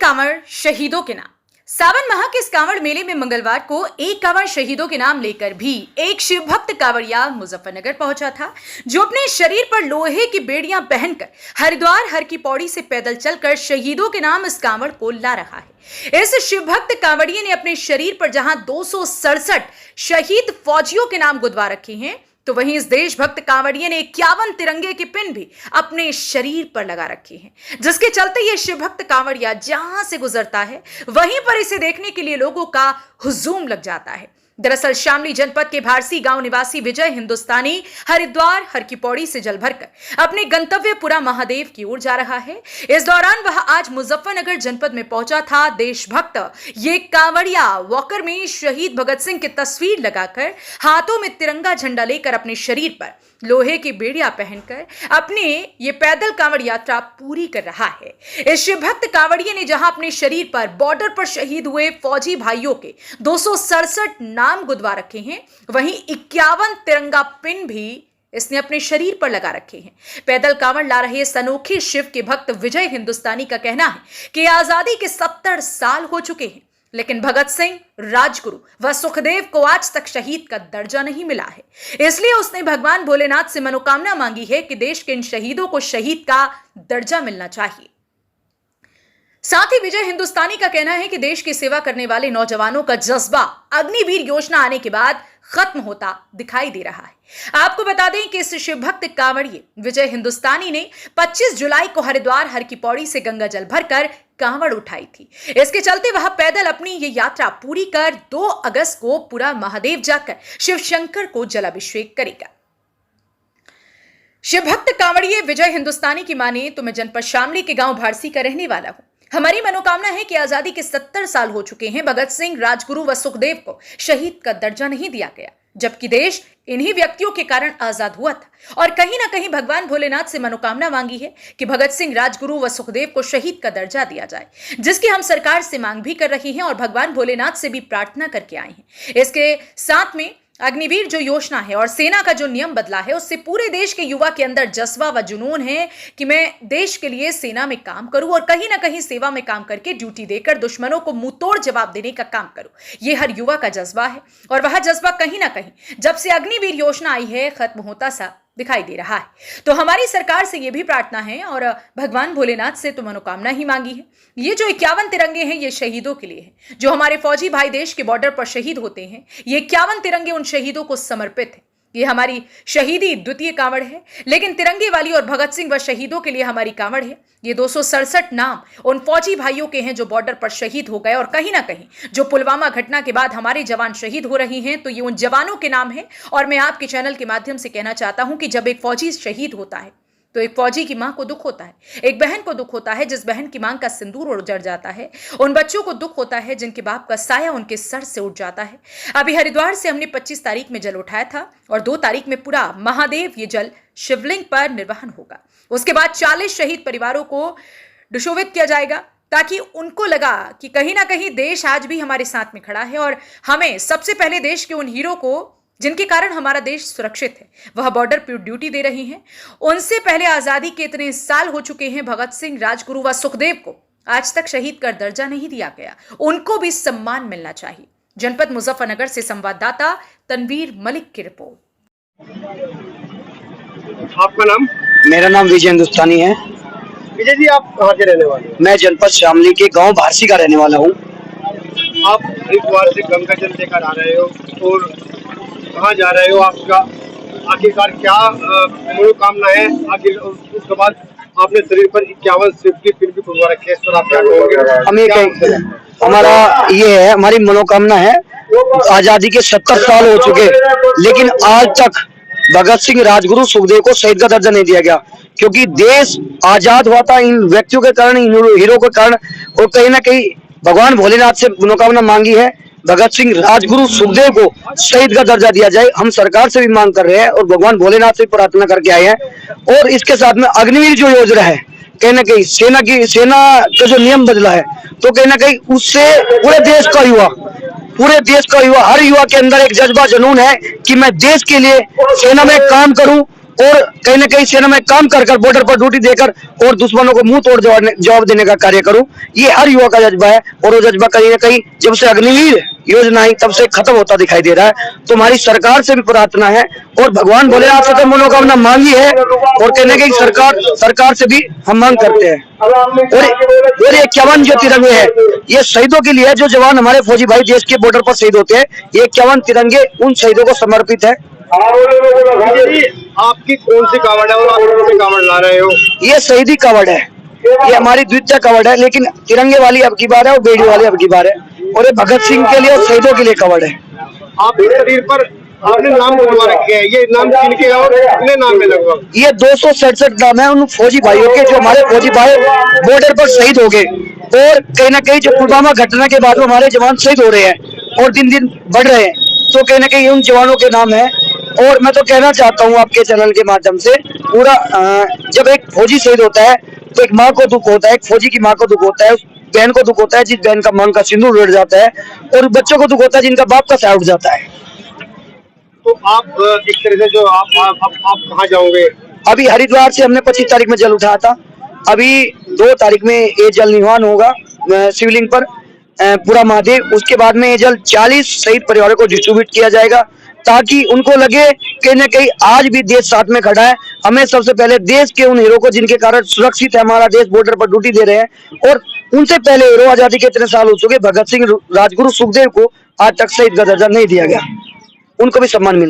कांवड़ शहीदों के नाम। सावन माह के इस कांवड़ मेले में मंगलवार को एक कांवड़ शहीदों के नाम लेकर भी एक शिव भक्त कांवड़िया मुजफ्फरनगर पहुंचा था, जो अपने शरीर पर लोहे की बेड़ियां पहनकर हरिद्वार हर की पौड़ी से पैदल चलकर शहीदों के नाम इस कांवड़ को ला रहा है। इस शिव भक्त कांवड़िये ने अपने शरीर पर जहां 267 शहीद फौजियों के नाम गुदवा रखे हैं, तो वहीं इस देशभक्त कांवड़िये ने 51 तिरंगे के पिन भी अपने शरीर पर लगा रखे हैं, जिसके चलते ये शिवभक्त कांवड़िया जहां से गुजरता है वहीं पर इसे देखने के लिए लोगों का हुजूम लग जाता है। दरअसल शामली जनपद के भारसी गांव निवासी विजय हिंदुस्तानी हरिद्वार हर की पौड़ी से जल भरकर अपने गंतव्य पुरा महादेव की ओर जा रहा है। इस दौरान वह आज मुजफ्फरनगर जनपद में पहुंचा था। देशभक्त ये कांवड़िया वॉकर में शहीद भगत सिंह की तस्वीर लगाकर हाथों में तिरंगा झंडा लेकर अपने शरीर पर लोहे की बेड़ियां पहनकर अपने ये पैदल कांवड़ यात्रा पूरी कर रहा है। इस शिवभक्त कांवड़िये ने जहां अपने शरीर पर बॉर्डर पर शहीद हुए फौजी भाइयों के 267 नाम गुदवा रखे हैं, वहीं 51 तिरंगा पिन भी इसने अपने शरीर पर लगा रखे हैं। पैदल कांवड़ ला रहे इस अनोखे शिव के भक्त विजय हिंदुस्तानी का कहना है कि आजादी के 70 साल हो चुके हैं, लेकिन भगत सिंह, राजगुरु व सुखदेव को आज तक शहीद का दर्जा नहीं मिला है। इसलिए उसने भगवान भोलेनाथ से मनोकामना मांगी है कि देश के इन शहीदों को शहीद का दर्जा मिलना चाहिए। साथ ही विजय हिंदुस्तानी का कहना है कि देश की सेवा करने वाले नौजवानों का जज्बा अग्निवीर योजना आने के बाद खत्म होता दिखाई दे रहा है। आपको बता दें कि इस शिवभक्त कांवड़िये विजय हिंदुस्तानी ने 25 जुलाई को हरिद्वार हर की पौड़ी से गंगा जल भरकर कांवड़ उठाई थी। इसके चलते वह पैदल अपनी ये यात्रा पूरी कर 2 अगस्त को पूरा महादेव जाकर शिव शंकर को जलाभिषेक करेगा। शिवभक्त कांवड़िये विजय हिंदुस्तानी की माने तो मैं जनपद शामली के गांव भारसी का रहने वाला हूं। हमारी मनोकामना है कि आजादी के 70 साल हो चुके हैं, भगत सिंह, राजगुरु व सुखदेव को शहीद का दर्जा नहीं दिया गया, जबकि देश इन्हीं व्यक्तियों के कारण आजाद हुआ था। और कहीं ना कहीं भगवान भोलेनाथ से मनोकामना मांगी है कि भगत सिंह, राजगुरु व सुखदेव को शहीद का दर्जा दिया जाए, जिसकी हम सरकार से मांग भी कर रही हैं और भगवान भोलेनाथ से भी प्रार्थना करके आए हैं। इसके साथ में अग्निवीर जो योजना है और सेना का जो नियम बदला है, उससे पूरे देश के युवा के अंदर जज्बा व जुनून है कि मैं देश के लिए सेना में काम करूं और कहीं ना कहीं सेवा में काम करके ड्यूटी देकर दुश्मनों को मुंहतोड़ जवाब देने का काम करूं। यह हर युवा का जज्बा है और वह जज्बा कहीं ना कहीं जब से अग्निवीर योजना आई है खत्म होता सा दिखाई दे रहा है। तो हमारी सरकार से यह भी प्रार्थना है और भगवान भोलेनाथ से तो मनोकामना ही मांगी है। ये जो 51 तिरंगे हैं ये शहीदों के लिए हैं, जो हमारे फौजी भाई देश के बॉर्डर पर शहीद होते हैं। ये 51 तिरंगे उन शहीदों को समर्पित है। ये हमारी शहीदी द्वितीय कांवड़ है, लेकिन तिरंगे वाली और भगत सिंह व शहीदों के लिए हमारी कांवड़ है। ये 267 नाम उन फौजी भाइयों के हैं जो बॉर्डर पर शहीद हो गए और कहीं ना कहीं जो पुलवामा घटना के बाद हमारे जवान शहीद हो रहे हैं, तो ये उन जवानों के नाम है। और मैं आपके चैनल के माध्यम से कहना चाहता हूं कि जब एक फौजी शहीद होता है तो एक फौजी की मां को दुख होता है, एक बहन को दुख होता है जिस बहन की मांग का सिंदूर उजड़ जाता है, उन बच्चों को दुख होता है जिनके बाप का साया उनके सर से उठ जाता है। अभी हरिद्वार से हमने 25 तारीख में जल उठाया था और 2 तारीख में पूरा महादेव ये जल शिवलिंग पर निर्वहन होगा। उसके बाद 40 शहीद परिवारों को दुशोवित किया जाएगा, ताकि उनको लगा कि कहीं ना कहीं देश आज भी हमारे साथ में खड़ा है और हमें सबसे पहले देश के उन हीरो को जिनके कारण हमारा देश सुरक्षित है, वह बॉर्डर पर ड्यूटी दे रही हैं, उनसे पहले आजादी के इतने साल हो चुके हैं, भगत सिंह, राजगुरु व सुखदेव को आज तक शहीद का दर्जा नहीं दिया गया, उनको भी सम्मान मिलना चाहिए। जनपद मुजफ्फरनगर से संवाददाता तनवीर मलिक की रिपोर्ट। आपका नाम? मेरा नाम विजय हिंदुस्तानी है। विजय जी, आप कहाँ के रहने वाले हैं? मैं जनपद शामली के गांव भारसी का रहने वाला हूँ। आप हरिद्वार से गंगा जल लेकर आ रहे हो और कहाँ जा रहे हो? आपका आखिरकार क्या मनोकामना है? आखिर उसके बाद आपने शरीर पर 51 शिव की पिन भी खुलवा रखे हैं, इस पर आप क्या कहोगे? हम ये कहेंगे, हमारा ये है, हमारी मनोकामना है, आजादी के 70 साल हो चुके, लेकिन आज तक भगत सिंह, राजगुरु, सुखदेव को शहीद का दर्जा नहीं दिया गया, क्योंकि देश आजाद हुआ था इन व्यक्तियों के कारण, इन हीरो के कारण। और कहीं ना कहीं भगवान भोलेनाथ से मनोकामना मांगी है, भगत सिंह, राजगुरु, सुखदेव को शहीद का दर्जा दिया जाए। हम सरकार से भी मांग कर रहे हैं और भगवान भोलेनाथ से प्रार्थना करके आए हैं। और इसके साथ में अग्निवीर जो योजना है, कहीं ना कहीं सेना का जो नियम बदला है, तो कहीं ना कहीं उससे पूरे देश का युवा, हर युवा के अंदर एक जज्बा जुनून है कि मैं देश के लिए सेना में काम करूं और कहीं ना कहीं सेना में काम कर बॉर्डर पर ड्यूटी देकर और दुश्मनों को मुंह तोड़ जवाब देने का कार्य करूं, ये हर युवा का जज्बा है। और वो जज्बा कहीं ना कहीं जब से अग्निवीर योजना आई तब से खत्म होता दिखाई दे रहा है। तो हमारी सरकार से भी प्रार्थना है और भगवान भोलेनाथ से तो मनोकामना मांगी है और कहने की सरकार से भी हम मांग करते हैं। और ये 51 जो तिरंगे हैं ये शहीदों के लिए है, जो जवान हमारे फौजी भाई देश के बॉर्डर पर शहीद होते हैं। ये 51 तिरंगे उन शहीदों को समर्पित है। आपकी कौन सी कावड़ है और आप कौन सी कावड़ ला रहे हो? ये शहीदी कावड़ है, ये हमारी द्वितीय कावड़ है, लेकिन तिरंगे वाली अब की बार है और बेड़ी वाली अब की बार है। और ये भगत सिंह के लिए और शहीदों के लिए कावड़ है। आपके शरीर पर आपने नाम बनवा रखे हैं, ये नाम किनके और कितने नाम में लगभग? ये 267 नाम है उन फौजी भाइयों के, जो हमारे फौजी भाई बॉर्डर पर शहीद हो गए। और कहीं ना कहीं जो पुलवामा घटना के बाद हमारे जवान शहीद हो रहे हैं और दिन दिन बढ़ रहे हैं, तो कहीं ना कहीं उन जवानों के नाम है। और मैं तो कहना चाहता हूँ आपके चैनल के माध्यम से, पूरा जब एक फौजी शहीद होता है तो एक माँ को दुख होता है, एक फौजी की माँ को दुख होता है, उस बहन को दुख होता है जिस बहन का मांग का सिंदूर उड़ जाता है, और बच्चों को दुख होता है जिनका बाप का साया उठ जाता है। तो आप एक तरह से जो आप कहाँ जाओगे? अभी हरिद्वार से हमने 25 तारीख में जल उठाया था, अभी 2 तारीख में ये जल निर्वाण होगा शिवलिंग पर पूरा महादेव। उसके बाद में ये जल 40 शहीद परिवारों को डिस्ट्रीब्यूट किया जाएगा, ताकि उनको लगे कहीं ना कहीं आज भी देश साथ में खड़ा है। हमें सबसे पहले देश के उन हीरो को जिनके कारण सुरक्षित है हमारा देश, बॉर्डर पर ड्यूटी दे रहे हैं, और उनसे पहले हीरो आजादी के इतने साल हो चुके भगत सिंह, राजगुरु, सुखदेव को आज तक शहीद का दर्जा नहीं दिया गया, उनको भी सम्मान मिल